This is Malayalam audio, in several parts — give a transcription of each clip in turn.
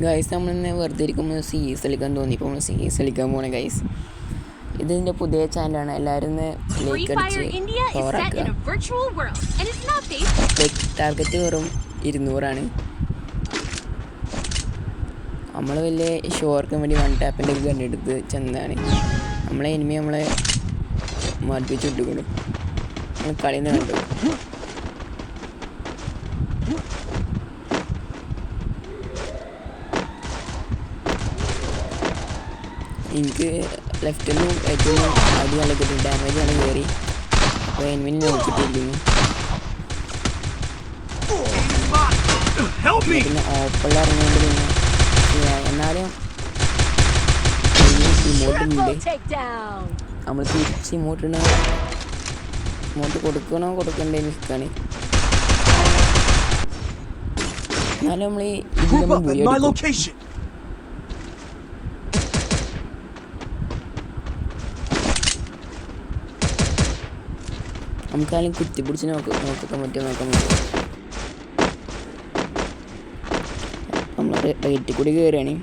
ഗൈസ് നമ്മളിന്ന് വെറുതെ ഇരിക്കുമ്പോൾ CS കളിക്കാൻ തോന്നിയപ്പോൾ നമ്മൾ CS കളിക്കാൻ പോകണം ഗൈസ്. ഇതിൻ്റെ പുതിയ ചാനലാണ്. എല്ലാവരും ഒന്ന് ലൈക്ക് അടിച്ച് പവറാക്കുക. ടാർഗറ്റ് വെറും 200 നമ്മൾ വലിയ ഷോർക്കും വേണ്ടി 1 ടാപ്പിൻ്റെ ഗണ്ണെടുത്ത് ചെന്നതാണ്. നമ്മളെ എനിമി നമ്മളെ മടുപ്പിച്ച് ഇട്ടുകൊള്ളു. നമ്മൾ കളിന്ന് കണ്ടു. എനിക്ക് ലെഫ്റ്റിൽ നിന്നും റൈറ്റിൽ നിന്നും അടി നല്ല കിട്ടും. ഡാമേജ് ആണ് കയറി. അപ്പോൾ എനിമിനെ നോക്കിയിട്ടിരിക്കുന്നു. പിന്നെ ഓപ്പണിൽ ഇറങ്ങിയോണ്ട് പിന്നെ എന്നാലും ഇമോട്ടുണ്ട്. നമ്മൾ തിരിച്ച് ഇമോട്ട് കൊടുക്കണോ കൊടുക്കണ്ടേ നിൽക്കാണ്. എന്നാലും നമ്മൾ നമുക്കാലും കുത്തിപ്പിടിച്ച് നോക്കാൻ പറ്റുമോ നോക്കാൻ പറ്റും. നമ്മൾ റേറ്റിൽ കൂടി കയറുകയാണ്.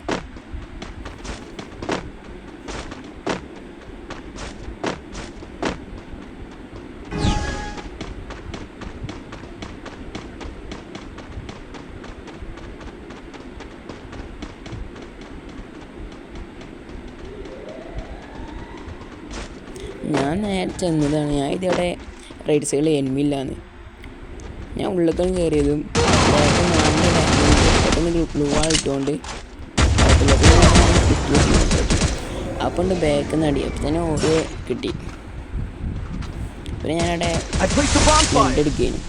ഞാൻ നേരെ ചെന്നതാണ്. ഞാൻ ഇതവിടെ റൈറ്റ് സൈഡിൽ എനിമില്ലാന്ന്. ഞാൻ ഉള്ളിൽ കയറിയതും പെട്ടെന്ന് ഗ്ലൂ വാൾ ഇട്ടുകൊണ്ട് അപ്പം ഉണ്ട് ബാക്കിൽ നിന്ന് അടി. അപ്പം തന്നെ ഓടി കിട്ടി. പിന്നെ ഞാനവിടെ എടുക്കുകയാണ്.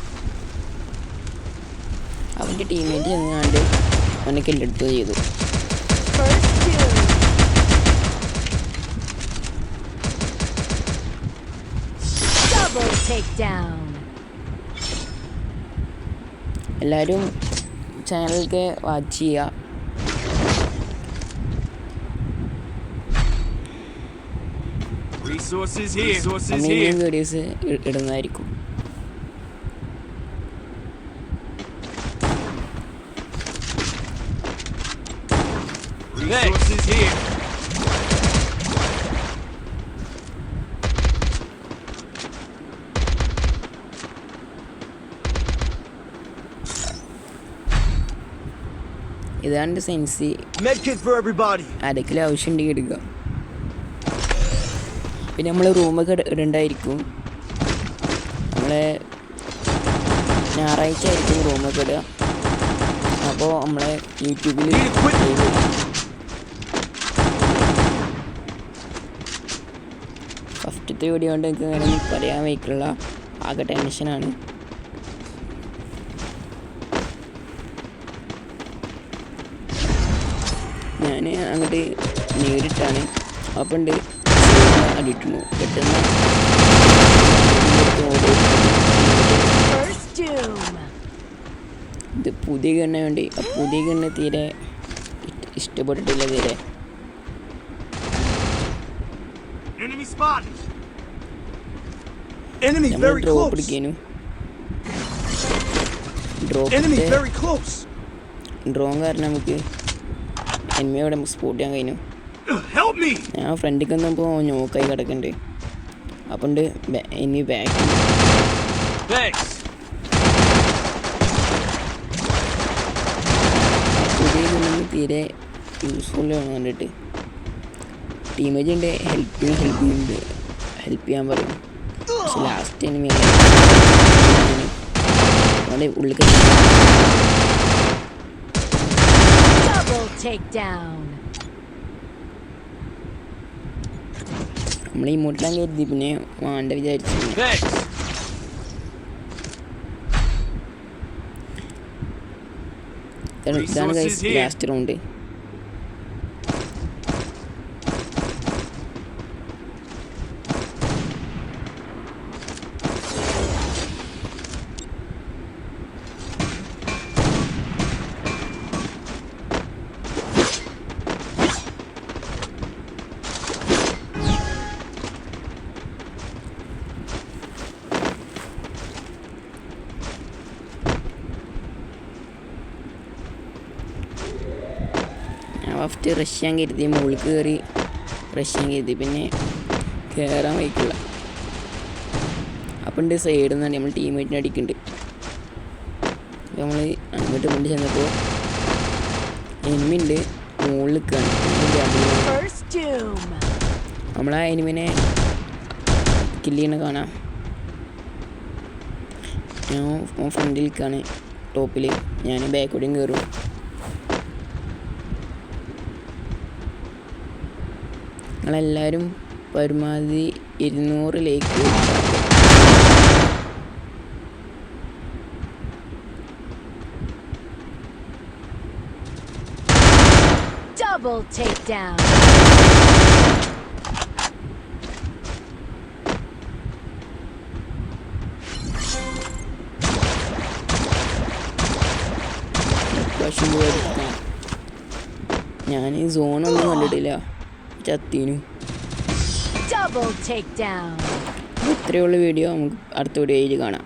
അവൻ്റെ ടീമേറ്റ് ചെന്നാണ്ട് അവനെ കില്ലെടുത്ത് ചെയ്തു. എല്ലാവരും ചാനലൊക്കെ വാച്ച് ചെയ്യുക. വീഡിയോസ് ഇടുന്നതായിരിക്കും. ഇതാണ് സെൻസി. അരക്കിൽ ആവശ്യമുണ്ടെങ്കിൽ എടുക്കുക. പിന്നെ നമ്മൾ റൂമൊക്കെ ഇടണ്ടായിരിക്കും. നമ്മളെ ഞായറാഴ്ച ആയിരിക്കും റൂമൊക്കെ ഇടുക. അപ്പോൾ നമ്മളെ യൂട്യൂബിൽ ഫസ്റ്റത്തെ വീഡിയോ കൊണ്ട് എനിക്ക് അങ്ങനെ പറയാൻ വയ്ക്കുള്ള ആകെ ടെൻഷനാണ്. ഞാൻ അങ്ങോട്ട് നേരിട്ടാണ്. അപ്പം ഉണ്ട് അടിയിട്ടുന്നു. പെട്ടെന്ന് ഇത് പുതിയ ഗണ്ണ വേണ്ടി. പുതിയ ഗണ്ണ തീരെ ഇഷ്ടപ്പെട്ടിട്ടില്ല. തീരെ നമ്മൾ ഡ്രോപ്പ് എടുക്കാനും ഡ്രോൺ കാരണം നമുക്ക് എനിമിയോടെ നമുക്ക് സ്പോട്ട് ചെയ്യാൻ കഴിഞ്ഞു. ഞാൻ ഫ്രണ്ടിൽ വന്നപ്പോൾ നോക്കായി കിടക്കുന്നുണ്ട്. അപ്പം ഉണ്ട് എനിമി ബാക്ക്. പുതിയ തീരെ യൂസ്ഫുൾ ആണ് കണ്ടിട്ട്. ടീമേജ് ഉണ്ട് ഹെൽപ്പ് ചെയ്യാൻ പറയും. പക്ഷെ ലാസ്റ്റ് എനിമി അവിടെ ഉള്ളിൽ നമ്മൾ ഇമോട്ടിലാൻ കരുതി. പിന്നെ വേണ്ട വിചാരിച്ചു. ഇതാണ് ഗൈസ് ലാസ്റ്റ് റൗണ്ട്. ഫസ്റ്റ് റഷ്യാൻ കരുതി, മുകളിൽ കയറി റഷ്യാൻ കരുതി, പിന്നെ കയറാൻ വയ്ക്കില്ല. അപ്പം ഉണ്ട് സൈഡിൽ നിന്നാണ് നമ്മൾ ടീമേറ്റിനെ അടിക്കുന്നുണ്ട്. നമ്മൾ അങ്ങോട്ട് കൊണ്ട് ചെന്നപ്പോൾ എനിമി ഉണ്ട് മുകളിൽ നിൽക്കുകയാണ്. നമ്മളാ എനിമിനെ കില്ല് ചെയ്യണ കാണാം. ഞാൻ ഫ്രണ്ടിൽ നിൽക്കുകയാണ് ടോപ്പിൽ, ഞാൻ ബാക്കോടെയും കയറും. നിങ്ങളെല്ലാവരും പരമാവധി 200 ലൈക്ക്. Double takedown. ഞാൻ സോണൊന്നും കണ്ടിട്ടില്ല, ചത്തീനു. Double takedown. ഇത്രയുള്ള വീഡിയോ നമുക്ക് അടുത്ത വീഡിയോയിൽ കാണാം.